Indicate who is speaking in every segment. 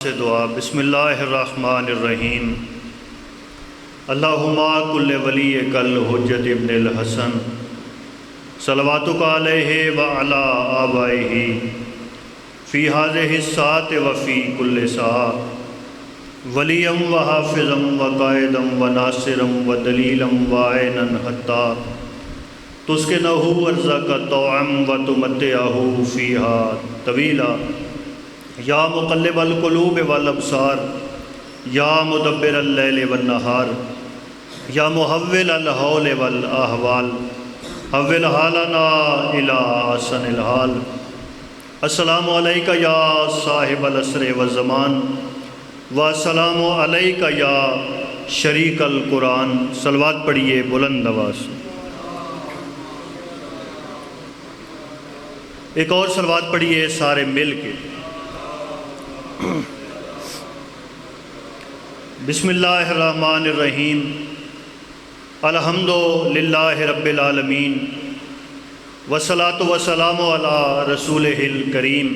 Speaker 1: سے دعا۔ بسم اللہ الرحمن الرحیم۔ اللہم کل ولی کل حجت ابن الحسن صلواتک علیہ وعلی آبائہ فی ہذہ الساعۃ وفی کل ساعۃ ولیا وحافظا وقائدا وناصرا ودلیلا وعینا حتی تسکنہ ارضک طوعا وتمتعہ فیہا طویلا یا مقلب القلوب والابصار یا مدبر اللیل والنہار یا محول الحول والاحوال حول حالنا الی احسن الحال۔ السلام علیکہ یا صاحب العصر والزمان والسلام علیکہ یا شریک القرآن۔ صلوات پڑھیے بلند آواز سے۔ ایک اور صلوات پڑھیے سارے مل کے۔ بسم اللہ الرحمن الرحیم۔ الحمد للہ رب العالمین والصلاۃ والسلام علی رسولہ الکریم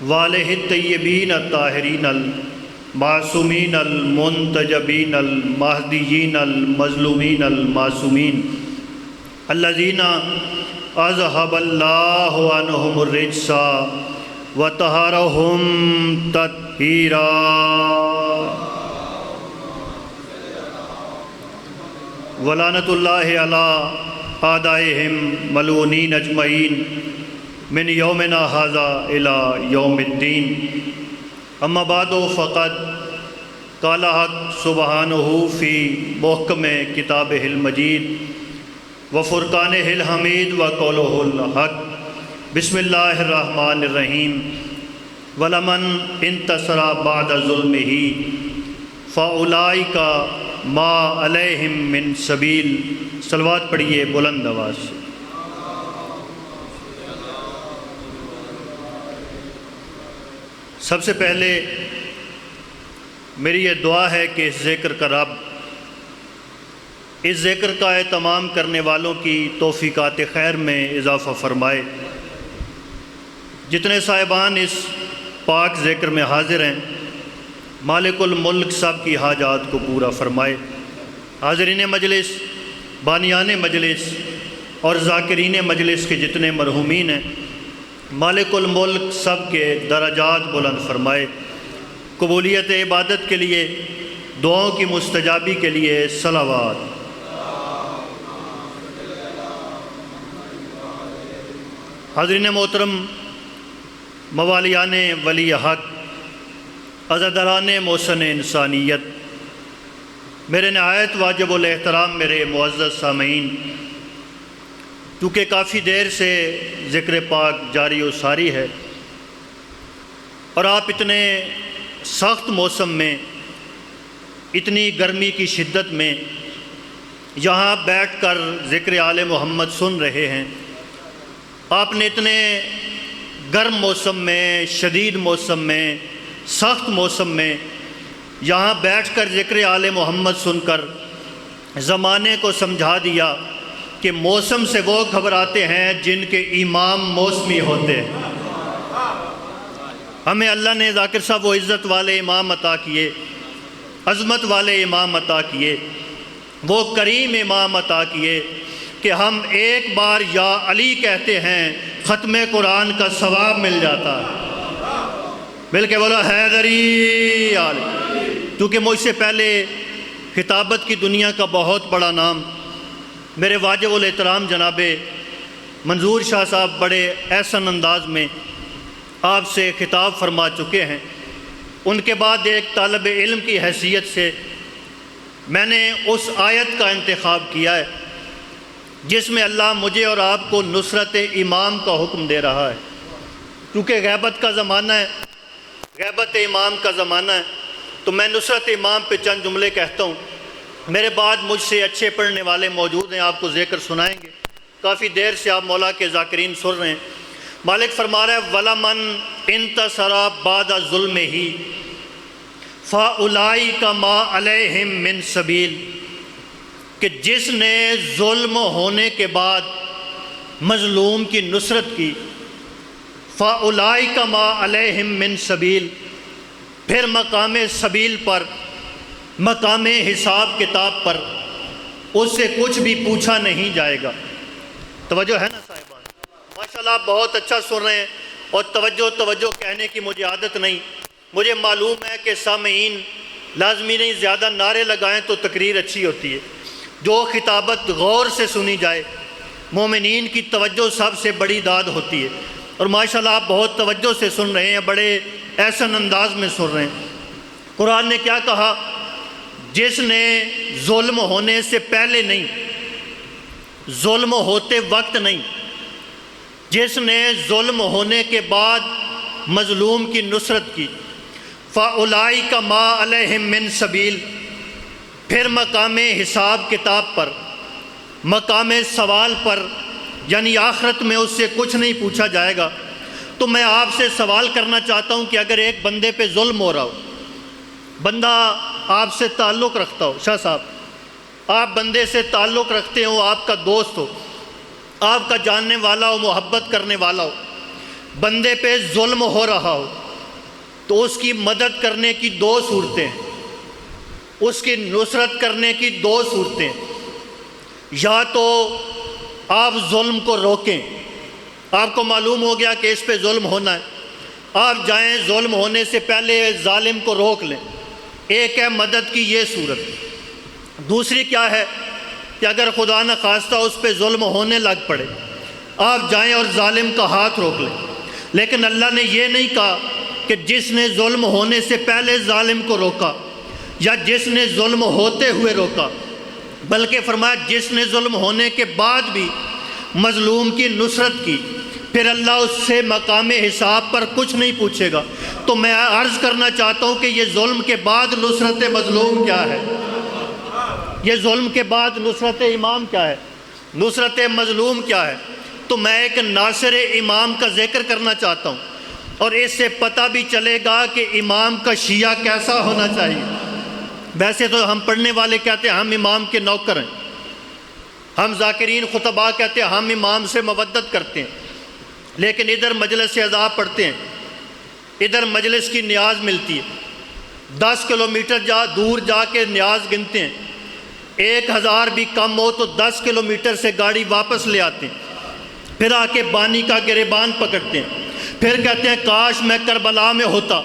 Speaker 1: وآلہ الطیبین الطاہرین المعصومین المنتجبین المہدیین المظلومین المعصومین الذین اذہب اللہ عنہم الرجس وطہرہم تطہیرا۔ ولعنۃ اللہ علی اعدائہم ملعونین اجمعین من یومنا ھذا الی یوم الدین۔ اما بعد فقد قال حق سبحانہ فی محکم کتابہ المجید وفرقانہ الحمید وقولہ الحق۔ بسم اللہ الرحمن الرحیم۔ وَلَمَنْ انتصر بعد ظلمہ فَأُولَئِكَ مَا عَلَيْهِمْ مِنْ سَبِيلٍ۔ صلوات پڑھیے بلند آواز سے۔ سب سے پہلے میری یہ دعا ہے کہ اس ذکر کا رب اس ذکر کا اہتمام کرنے والوں کی توفیقات خیر میں اضافہ فرمائے۔ جتنے صاحبان اس پاک ذکر میں حاضر ہیں، مالک الملک سب کی حاجات کو پورا فرمائے۔ حاضرین مجلس، بانیان مجلس اور ذاکرین مجلس کے جتنے مرحومین ہیں، مالک الملک سب کے درجات بلند فرمائے۔ قبولیت عبادت کے لیے، دعاؤں کی مستجابی کے لیے صلوات۔ حاضرین محترم، موالیان ولی حق، عزاداران محسن انسانیت، میرے نہایت واجب الاحترام میرے معزز سامعین، کیونکہ کافی دیر سے ذکر پاک جاری و ساری ہے اور آپ اتنے سخت موسم میں، اتنی گرمی کی شدت میں یہاں بیٹھ کر ذکر آل محمد سن رہے ہیں۔ آپ نے اتنے گرم موسم میں، شدید موسم میں، سخت موسم میں یہاں بیٹھ کر ذکر آل محمد سن کر زمانے کو سمجھا دیا کہ موسم سے وہ گھبراتے ہیں جن کے امام موسمی ہوتے ہیں۔ ہمیں اللہ نے ذاکر صاحب وہ عزت والے امام عطا کیے، عظمت والے امام عطا کیے، وہ کریم امام عطا کیے کہ ہم ایک بار یا علی کہتے ہیں، ختم قرآن کا ثواب مل جاتا ہے۔ مل کے بولو حیدری علی۔ کیونکہ مجھ سے پہلے خطابت کی دنیا کا بہت بڑا نام میرے واجب الاحترام جناب منظور شاہ صاحب بڑے احسن انداز میں آپ سے خطاب فرما چکے ہیں۔ ان کے بعد ایک طالب علم کی حیثیت سے میں نے اس آیت کا انتخاب کیا ہے جس میں اللہ مجھے اور آپ کو نصرت امام کا حکم دے رہا ہے، کیونکہ غیبت کا زمانہ ہے، غیبت امام کا زمانہ ہے، تو میں نصرت امام پہ چند جملے کہتا ہوں۔ میرے بعد مجھ سے اچھے پڑھنے والے موجود ہیں، آپ کو ذکر سنائیں گے۔ کافی دیر سے آپ مولا کے ذاکرین سن رہے ہیں۔ مالک فرما رہا ہے وَلَمَنْ انتصر بعد ظلمہ فَأُولَئِكَ مَا عَلَيْهِمْ مِنْ سَبِيلٍ، کہ جس نے ظلم ہونے کے بعد مظلوم کی نصرت کی، فَأُولَئِكَ مَا عَلَيْهِمْ مِنْ سَبِيلٍ، پھر مقام سبیل پر، مقام حساب کتاب پر اس سے کچھ بھی پوچھا نہیں جائے گا۔ توجہ ہے نا صاحبان؟ ماشاءاللہ آپ بہت اچھا سن رہے ہیں، اور توجہ کہنے کی مجھے عادت نہیں۔ مجھے معلوم ہے کہ سامعین لازمی نہیں زیادہ نعرے لگائیں تو تقریر اچھی ہوتی ہے۔ جو خطابت غور سے سنی جائے، مومنین کی توجہ سب سے بڑی داد ہوتی ہے، اور ماشاءاللہ آپ بہت توجہ سے سن رہے ہیں، بڑے احسن انداز میں سن رہے ہیں۔ قرآن نے کیا کہا؟ جس نے ظلم ہونے سے پہلے نہیں، ظلم ہوتے وقت نہیں، جس نے ظلم ہونے کے بعد مظلوم کی نصرت کی، فَأُولَئِكَ مَا عَلَيْهِم مِّن سَبِيلٍ، پھر مقام حساب کتاب پر، مقام سوال پر، یعنی آخرت میں اس سے کچھ نہیں پوچھا جائے گا۔ تو میں آپ سے سوال کرنا چاہتا ہوں کہ اگر ایک بندے پہ ظلم ہو رہا ہو، بندہ آپ سے تعلق رکھتا ہو، شاہ صاحب آپ بندے سے تعلق رکھتے ہو، آپ کا دوست ہو، آپ کا جاننے والا ہو، محبت کرنے والا ہو، بندے پہ ظلم ہو رہا ہو، تو اس کی مدد کرنے کی دو صورتیں، اس کی نصرت کرنے کی دو صورتیں، یا تو آپ ظلم کو روکیں، آپ کو معلوم ہو گیا کہ اس پہ ظلم ہونا ہے، آپ جائیں ظلم ہونے سے پہلے ظالم کو روک لیں، ایک ہے مدد کی یہ صورت۔ دوسری کیا ہے کہ اگر خدا نہ خواستہ اس پہ ظلم ہونے لگ پڑے، آپ جائیں اور ظالم کا ہاتھ روک لیں۔ لیکن اللہ نے یہ نہیں کہا کہ جس نے ظلم ہونے سے پہلے ظالم کو روکا یا جس نے ظلم ہوتے ہوئے روکا، بلکہ فرمایا جس نے ظلم ہونے کے بعد بھی مظلوم کی نصرت کی، پھر اللہ اس سے مقام حساب پر کچھ نہیں پوچھے گا۔ تو میں عرض کرنا چاہتا ہوں کہ یہ ظلم کے بعد نصرت مظلوم کیا ہے؟ یہ ظلم کے بعد نصرت امام کیا ہے؟ نصرت مظلوم کیا ہے؟ تو میں ایک ناصر امام کا ذکر کرنا چاہتا ہوں، اور اس سے پتہ بھی چلے گا کہ امام کا شیعہ کیسا ہونا چاہیے۔ ویسے تو ہم پڑھنے والے کہتے ہیں ہم امام کے نوکر ہیں، ہم ذاکرین خطباء کہتے ہیں ہم امام سے مودت کرتے ہیں، لیکن ادھر مجلس سے عذاب پڑھتے ہیں، ادھر مجلس کی نیاز ملتی ہے، 10 کلومیٹر دور جا کے نیاز گنتے ہیں، 1000 بھی کم ہو تو 10 کلومیٹر سے گاڑی واپس لے آتے ہیں، پھر آ کے بانی کا گریبان پکڑتے ہیں، پھر کہتے ہیں کاش میں کربلا میں ہوتا،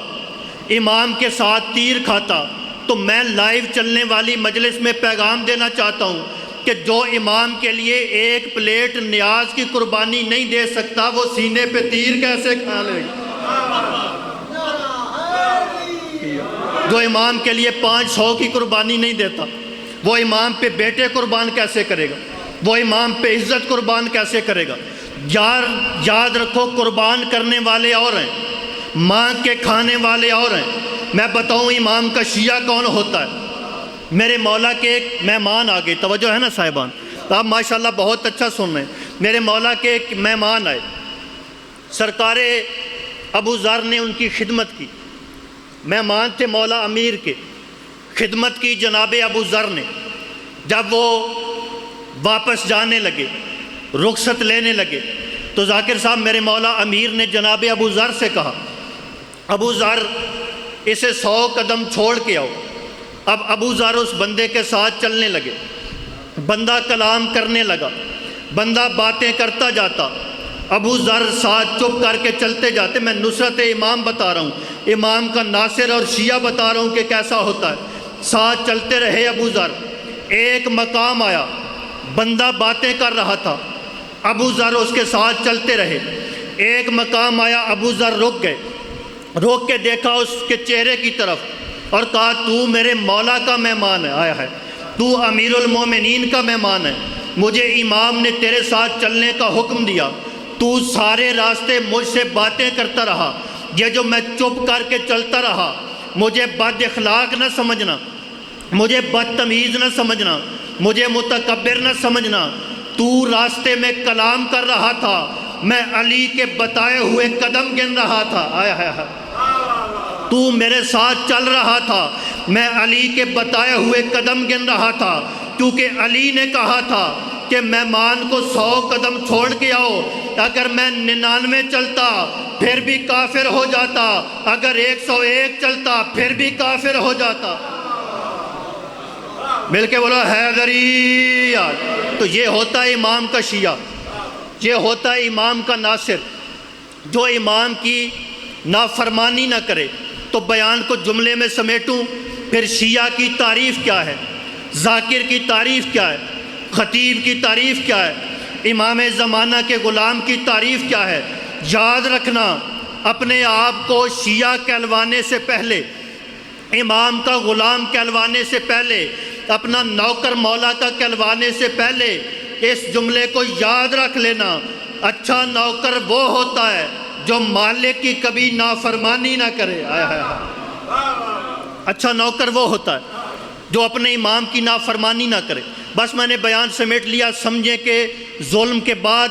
Speaker 1: امام کے ساتھ تیر کھاتا۔ تو میں لائیو چلنے والی مجلس میں پیغام دینا چاہتا ہوں کہ جو امام کے لیے ایک پلیٹ نیاز کی قربانی نہیں دے سکتا، وہ سینے پہ تیر کیسے کھا لے گا؟ جو امام کے لیے 500 کی قربانی نہیں دیتا، وہ امام پہ بیٹے قربان کیسے کرے گا؟ وہ امام پہ عزت قربان کیسے کرے گا؟ یاد رکھو، قربان کرنے والے اور ہیں، مانگ کے کھانے والے اور ہیں۔ میں بتاؤں امام کا شیعہ کون ہوتا ہے؟ میرے مولا کے ایک مہمان آ گئے، توجہ ہے نا صاحبان؟ آپ ماشاءاللہ بہت اچھا سن رہے ہیں۔ میرے مولا کے ایک مہمان آئے، سرکار ابو ذر نے ان کی خدمت کی، مہمان تھے مولا امیر کے، خدمت کی جناب ابو ذر نے۔ جب وہ واپس جانے لگے، رخصت لینے لگے، تو ذاکر صاحب میرے مولا امیر نے جناب ابو ذر سے کہا، ابو ذر اسے 100 قدم چھوڑ کے آؤ۔ اب ابو ذر اس بندے کے ساتھ چلنے لگے، بندہ کلام کرنے لگا، بندہ باتیں کرتا جاتا، ابو ذر ساتھ چپ کر کے چلتے جاتے۔ میں نصرت امام بتا رہا ہوں، امام کا ناصر اور شیعہ بتا رہا ہوں کہ کیسا ہوتا ہے۔ ساتھ چلتے رہے ابو ذر، ایک مقام آیا، بندہ باتیں کر رہا تھا، ابو ذر اس کے ساتھ چلتے رہے۔ ایک مقام آیا، ابو ذر رک گئے، روک کے دیکھا اس کے چہرے کی طرف اور کہا تو میرے مولا کا مہمان ہے، آیا ہے، تو امیر المومنین کا مہمان ہے، مجھے امام نے تیرے ساتھ چلنے کا حکم دیا، تو سارے راستے مجھ سے باتیں کرتا رہا، یہ جو میں چپ کر کے چلتا رہا، مجھے بد اخلاق نہ سمجھنا، مجھے بدتمیز نہ سمجھنا، مجھے متکبر نہ سمجھنا، تو راستے میں کلام کر رہا تھا، میں علی کے بتائے ہوئے قدم گن رہا تھا، آیا ہے، تو میرے ساتھ چل رہا تھا، میں علی کے بتائے ہوئے قدم گن رہا تھا، کیونکہ علی نے کہا تھا کہ مہمان کو 100 قدم چھوڑ کے آؤ، اگر میں 99 چلتا پھر بھی کافر ہو جاتا، اگر 101 چلتا پھر بھی کافر ہو جاتا۔ مل کے بولو حیدری یار۔ تو یہ ہوتا ہے امام کا شیعہ، یہ ہوتا ہے امام کا ناصر، جو امام کی نافرمانی نہ کرے۔ تو بیان کو جملے میں سمیٹوں، پھر شیعہ کی تعریف کیا ہے، ذاکر کی تعریف کیا ہے، خطیب کی تعریف کیا ہے، امام زمانہ کے غلام کی تعریف کیا ہے۔ یاد رکھنا، اپنے آپ کو شیعہ کہلوانے سے پہلے، امام کا غلام کہلوانے سے پہلے، اپنا نوکر مولا کا کہلوانے سے پہلے اس جملے کو یاد رکھ لینا، اچھا نوکر وہ ہوتا ہے جو مالک کی کبھی نافرمانی نہ کرے۔ اچھا نوکر وہ ہوتا ہے جو اپنے امام کی نافرمانی نہ کرے۔ بس میں نے بیان سمیٹ لیا، سمجھیں کہ ظلم کے بعد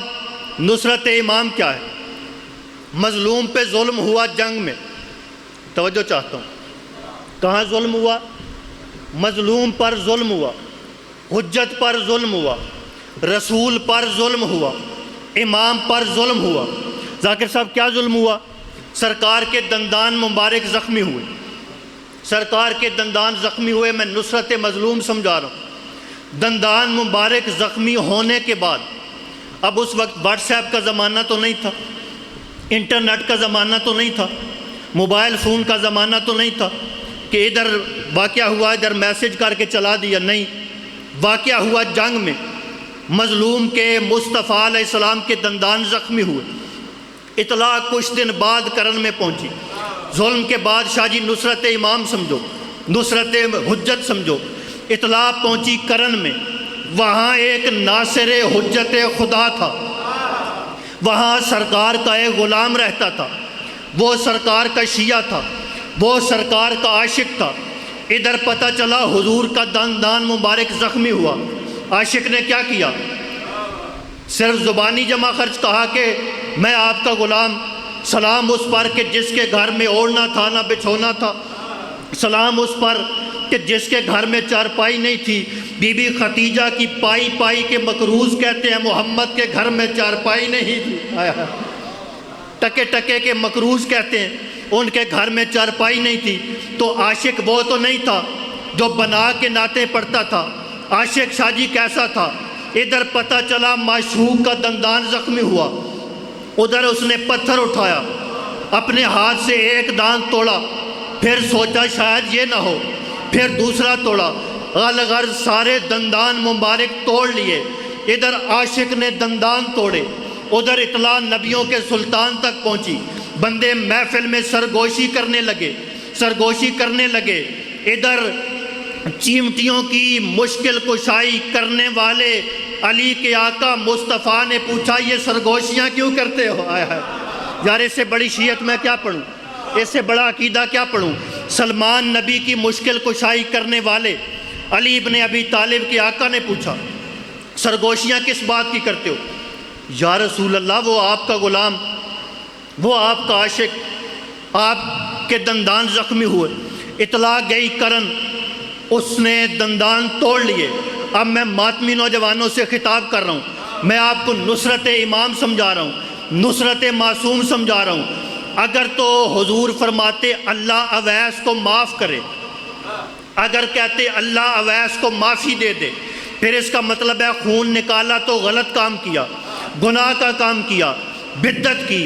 Speaker 1: نصرت امام کیا ہے۔ مظلوم پہ ظلم ہوا جنگ میں، توجہ چاہتا ہوں، کہاں ظلم ہوا؟ مظلوم پر ظلم ہوا، حجت پر ظلم ہوا، رسول پر ظلم ہوا، امام پر ظلم ہوا۔ ذاکر صاحب کیا ظلم ہوا؟ سرکار کے دندان مبارک زخمی ہوئے، سرکار کے دندان زخمی ہوئے۔ میں نصرت مظلوم سمجھا رہا ہوں۔ دندان مبارک زخمی ہونے کے بعد، اب اس وقت واٹس ایپ کا زمانہ تو نہیں تھا، انٹرنیٹ کا زمانہ تو نہیں تھا، موبائل فون کا زمانہ تو نہیں تھا کہ ادھر واقعہ ہوا ادھر میسج کر کے چلا دیا، نہیں، واقعہ ہوا جنگ میں۔ مظلوم کے مصطفیٰ علیہ السلام کے دندان زخمی ہوئے، اطلاع کچھ دن بعد کرن میں پہنچی۔ ظلم کے بعد شاہ جی نصرت امام سمجھو، نصرت حجت سمجھو، اطلاع پہنچی کرن میں، وہاں ایک ناصر حجت خدا تھا، وہاں سرکار کا ایک غلام رہتا تھا، وہ سرکار کا شیعہ تھا، وہ سرکار کا عاشق تھا۔ ادھر پتہ چلا حضور کا دندان مبارک زخمی ہوا، عاشق نے کیا کیا؟ صرف زبانی جمع خرچ کہا کہ میں آپ کا غلام، سلام اس پر کہ جس کے گھر میں اوڑھنا تھا نہ بچھونا تھا، سلام اس پر کہ جس کے گھر میں چارپائی نہیں تھی۔ بی بی خدیجہ کی پائی پائی کے مکروز کہتے ہیں، محمد کے گھر میں چارپائی نہیں تھی، ٹکے ٹکے کے مکروز کہتے ہیں، ان کے گھر میں چارپائی نہیں تھی۔ تو عاشق وہ تو نہیں تھا جو بنا کے نعتیں پڑھتا تھا، عاشق شاہ جی کیسا تھا؟ ادھر پتہ چلا معشوق کا دندان زخمی ہوا، ادھر اس نے پتھر اٹھایا، اپنے ہاتھ سے ایک دانت توڑا، پھر سوچا شاید یہ نہ ہو، پھر دوسرا توڑا، غرض سارے دندان مبارک توڑ لیے۔ ادھر عاشق نے دندان توڑے، ادھر اطلاع نبیوں کے سلطان تک پہنچی، بندے محفل میں سرگوشی کرنے لگے، سرگوشی کرنے لگے۔ ادھر چیمٹیوں کی مشکل کشائی کرنے والے علی کے آقا مصطفیٰ نے پوچھا یہ سرگوشیاں کیوں کرتے ہو؟ یار اس سے بڑی شیعت میں کیا پڑھوں، اس سے بڑا عقیدہ کیا پڑھوں؟ سلمان نبی کی مشکل کشائی کرنے والے علی ابن ابی طالب کے آقا نے پوچھا سرگوشیاں کس بات کی کرتے ہو؟ یا رسول اللہ وہ آپ کا غلام، وہ آپ کا عاشق، آپ کے دندان زخمی ہوئے۔ اطلاع گئی کرن، اس نے دندان توڑ لیے۔ اب میں ماتمی نوجوانوں سے خطاب کر رہا ہوں، میں آپ کو نصرت امام سمجھا رہا ہوں، نصرت معصوم سمجھا رہا ہوں۔ اگر تو حضور فرماتے اللہ اویس کو معاف کرے، اگر کہتے اللہ اویس کو معافی دے دے، پھر اس کا مطلب ہے خون نکالا تو غلط کام کیا، گناہ کا کام کیا، بدعت کی،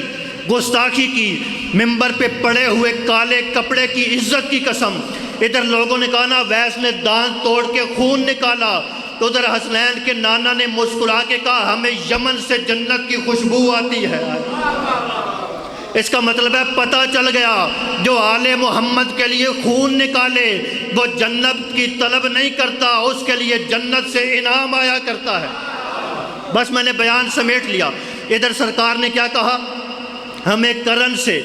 Speaker 1: گستاخی کی، ممبر پہ پڑے ہوئے کالے کپڑے کی عزت کی قسم۔ ادھر لوگوں نے کہا نا ویس نے دانت توڑ کے خون نکالا، تو ادھر حسنین کے نانا نے مسکرا کے کہا ہمیں یمن سے جنت کی خوشبو آتی ہے۔ اس کا مطلب ہے پتہ چل گیا جو آل محمد کے لیے خون نکالے وہ جنت کی طلب نہیں کرتا، اس کے لیے جنت سے انعام آیا کرتا ہے۔ بس میں نے بیان سمیٹ لیا۔ ادھر سرکار نے کیا کہا؟ ہمیں کرن سے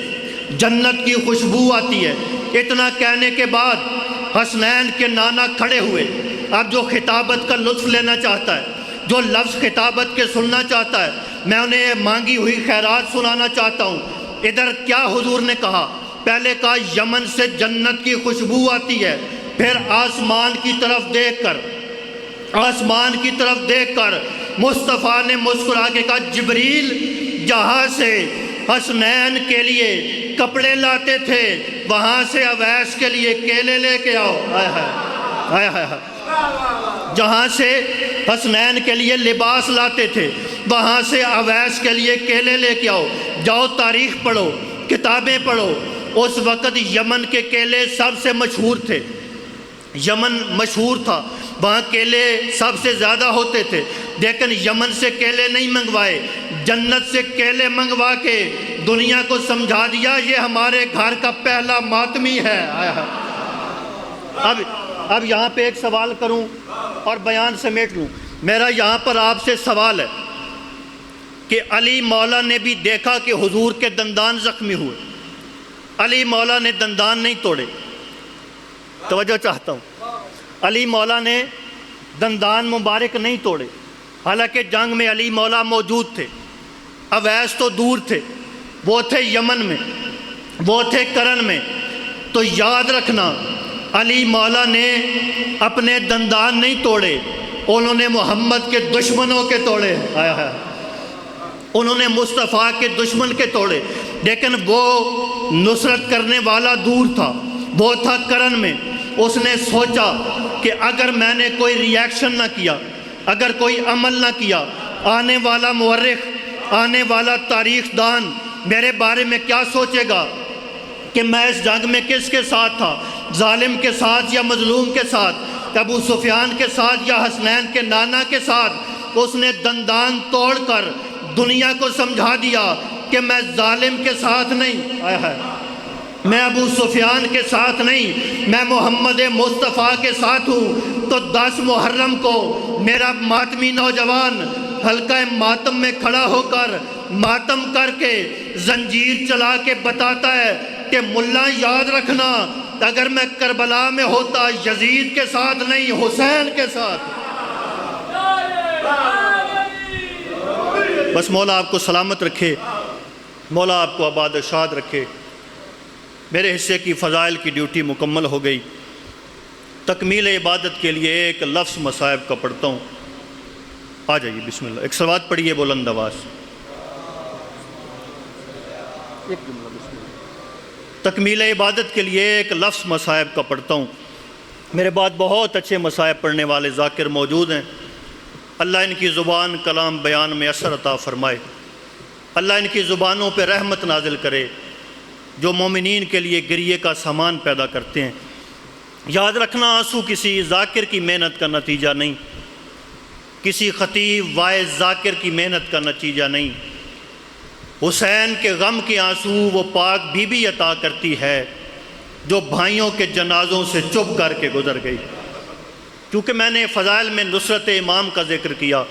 Speaker 1: جنت کی خوشبو آتی ہے۔ اتنا کہنے کے بعد حسنین کے نانا کھڑے ہوئے۔ اب جو خطابت کا لطف لینا چاہتا ہے، جو لفظ خطابت کے سننا چاہتا ہے، میں انہیں مانگی ہوئی خیرات سنانا چاہتا ہوں۔ ادھر کیا حضور نے کہا؟ پہلے کہا یمن سے جنت کی خوشبو آتی ہے، پھر آسمان کی طرف دیکھ کر، آسمان کی طرف دیکھ کر مصطفیٰ نے مسکرا کے کہا جبریل جہاں سے حسنین کے لیے کپڑے لاتے تھے، وہاں سے اویس کے لیے کیلے لے کے آؤ۔ آئے ہائے ہائے۔ جہاں سے حسنین کے لیے لباس لاتے تھے، وہاں سے اویس کے لیے کیلے لے کے آؤ۔ جاؤ تاریخ پڑھو، کتابیں پڑھو۔ اس وقت یمن کے کیلے سب سے مشہور تھے، یمن مشہور تھا، وہاں کیلے سب سے زیادہ ہوتے تھے، لیکن یمن سے کیلے نہیں منگوائے، جنت سے کیلے منگوا کے دنیا کو سمجھا دیا یہ ہمارے گھر کا پہلا ماتمی ہے۔ اب یہاں پہ ایک سوال کروں اور بیان سمیٹ لوں۔ میرا یہاں پر آپ سے سوال ہے کہ علی مولا نے بھی دیکھا کہ حضور کے دندان زخمی ہوئے، علی مولا نے دندان نہیں توڑے۔ توجہ چاہتا ہوں، علی مولا نے دندان مبارک نہیں توڑے، حالانکہ جنگ میں علی مولا موجود تھے۔ اویس تو دور تھے، وہ تھے یمن میں، وہ تھے کرن میں۔ تو یاد رکھنا، علی مولا نے اپنے دندان نہیں توڑے، انہوں نے محمد کے دشمنوں کے توڑے۔ انہوں نے مصطفیٰ کے دشمن کے توڑے، لیکن وہ نصرت کرنے والا دور تھا، وہ تھا کرن میں۔ اس نے سوچا کہ اگر میں نے کوئی ریاکشن نہ کیا، اگر کوئی عمل نہ کیا، آنے والا مورخ، آنے والا تاریخ دان میرے بارے میں کیا سوچے گا کہ میں اس جنگ میں کس کے ساتھ تھا، ظالم کے ساتھ یا مظلوم کے ساتھ، ابو سفیان کے ساتھ یا حسنین کے نانا کے ساتھ۔ اس نے دندان توڑ کر دنیا کو سمجھا دیا کہ میں ظالم کے ساتھ نہیں، میں ابو سفیان کے ساتھ نہیں، میں محمد مصطفیٰ کے ساتھ ہوں۔ تو 10 محرم کو میرا ماتمی نوجوان حلقہ ماتم میں کھڑا ہو کر ماتم کر کے زنجیر چلا کے بتاتا ہے کہ ملا یاد رکھنا، اگر میں کربلا میں ہوتا یزید کے ساتھ نہیں، حسین کے ساتھ۔ بس مولا آپ کو سلامت رکھے، مولا آپ کو آباد و شاد رکھے۔ میرے حصے کی فضائل کی ڈیوٹی مکمل ہو گئی۔ تکمیل عبادت کے لیے ایک لفظ مصائب کا پڑھتا ہوں، آ جائیے بسم اللہ۔ ایک صلوات پڑھیے بلند آواز، ایک جملہ بسم اللہ۔ تکمیل عبادت کے لیے ایک لفظ مصائب کا پڑھتا ہوں۔ میرے بعد بہت اچھے مصائب پڑھنے والے ذاکر موجود ہیں، اللہ ان کی زبان کلام بیان میں اثر عطا فرمائے، اللہ ان کی زبانوں پہ رحمت نازل کرے، جو مومنین کے لیے گریے کا سامان پیدا کرتے ہیں۔ یاد رکھنا، آنسو کسی ذاکر کی محنت کا نتیجہ نہیں، کسی خطیب وائز ذاکر کی محنت کا نتیجہ نہیں۔ حسین کے غم کے آنسو وہ پاک بی بی عطا کرتی ہے جو بھائیوں کے جنازوں سے چپ کر کے گزر گئی۔ کیونکہ میں نے فضائل میں نصرت امام کا ذکر کیا،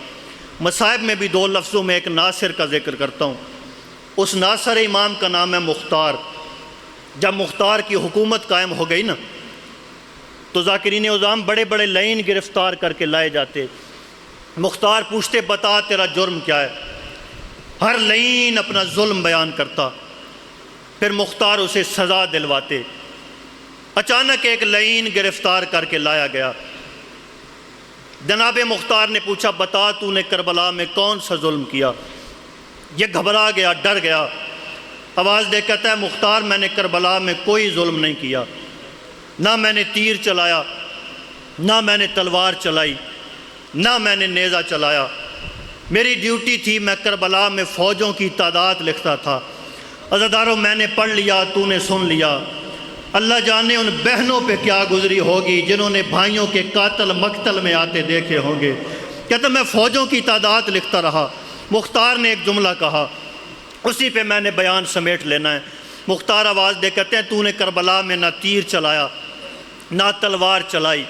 Speaker 1: مصائب میں بھی 2 لفظوں میں ایک ناصر کا ذکر کرتا ہوں۔ اس ناصر امام کا نام ہے مختار۔ جب مختار کی حکومت قائم ہو گئی نا، تو ذاکرین عظام بڑے بڑے لعین گرفتار کر کے لائے جاتے۔ مختار پوچھتے بتا تیرا جرم کیا ہے، ہر لعین اپنا ظلم بیان کرتا، پھر مختار اسے سزا دلواتے۔ اچانک ایک لعین گرفتار کر کے لایا گیا، جناب مختار نے پوچھا بتا تو نے کربلا میں کون سا ظلم کیا؟ یہ گھبرا گیا، ڈر گیا، آواز دے کہتا ہے مختار میں نے کربلا میں کوئی ظلم نہیں کیا، نہ میں نے تیر چلایا، نہ میں نے تلوار چلائی، نہ میں نے نیزہ چلایا۔ میری ڈیوٹی تھی، میں کربلا میں فوجوں کی تعداد لکھتا تھا۔ عزاداروں میں نے پڑھ لیا، تو نے سن لیا۔ اللہ جانے ان بہنوں پہ کیا گزری ہوگی جنہوں نے بھائیوں کے قاتل مقتل میں آتے دیکھے ہوں گے۔ کہتا میں فوجوں کی تعداد لکھتا رہا۔ مختار نے ایک جملہ کہا، اسی پہ میں نے بیان سمیٹ لینا ہے۔ مختار آواز دے کہتے ہیں تو نے کربلا میں نہ تیر چلایا، نہ تلوار چلائی،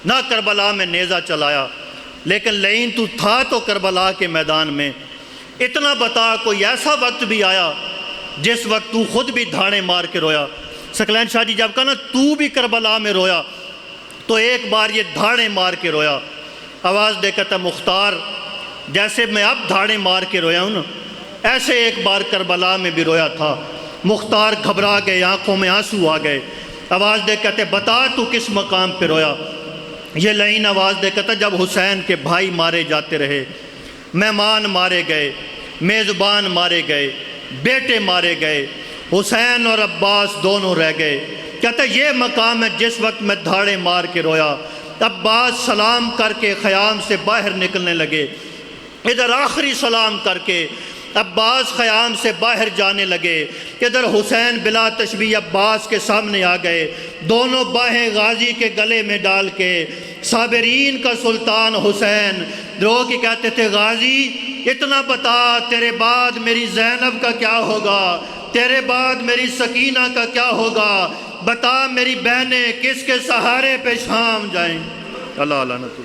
Speaker 1: نہ کربلا میں نیزہ چلایا، لیکن لعین تو تھا تو کربلا کے میدان میں۔ اتنا بتا کوئی ایسا وقت بھی آیا جس وقت تو خود بھی دھاڑے مار کے رویا؟ ثقلین شاہ جی جب کہا نا تو بھی کربلا میں رویا، تو ایک بار یہ دھاڑے مار کے رویا۔ آواز دے کہتا مختار جیسے میں اب دھاڑے مار کے رویا ہوں نا، ایسے ایک بار کربلا میں بھی رویا تھا۔ مختار گھبرا گئے، آنکھوں میں آنسو آ گئے۔ آواز دے کہتے بتا تو کس مقام پہ رویا؟ یہ لعین آواز دے کہتا جب حسین کے بھائی مارے جاتے رہے، مہمان مارے گئے، میزبان مارے گئے، بیٹے مارے گئے، حسین اور عباس دونوں رہ گئے۔ کہتا ہے یہ مقام ہے جس وقت میں دھاڑے مار کے رویا۔ عباس سلام کر کے خیام سے باہر نکلنے لگے، ادھر آخری سلام کر کے عباس خیام سے باہر جانے لگے، ادھر حسین بلا تشبیہ عباس کے سامنے آ گئے، دونوں باہیں غازی کے گلے میں ڈال کے صابرین کا سلطان حسین رو کے کہتے تھے غازی اتنا بتا تیرے بعد میری زینب کا کیا ہوگا، تیرے بعد میری سکینہ کا کیا ہوگا، بتا میری بہنیں کس کے سہارے پہ شام جائیں۔ اللہ لعنت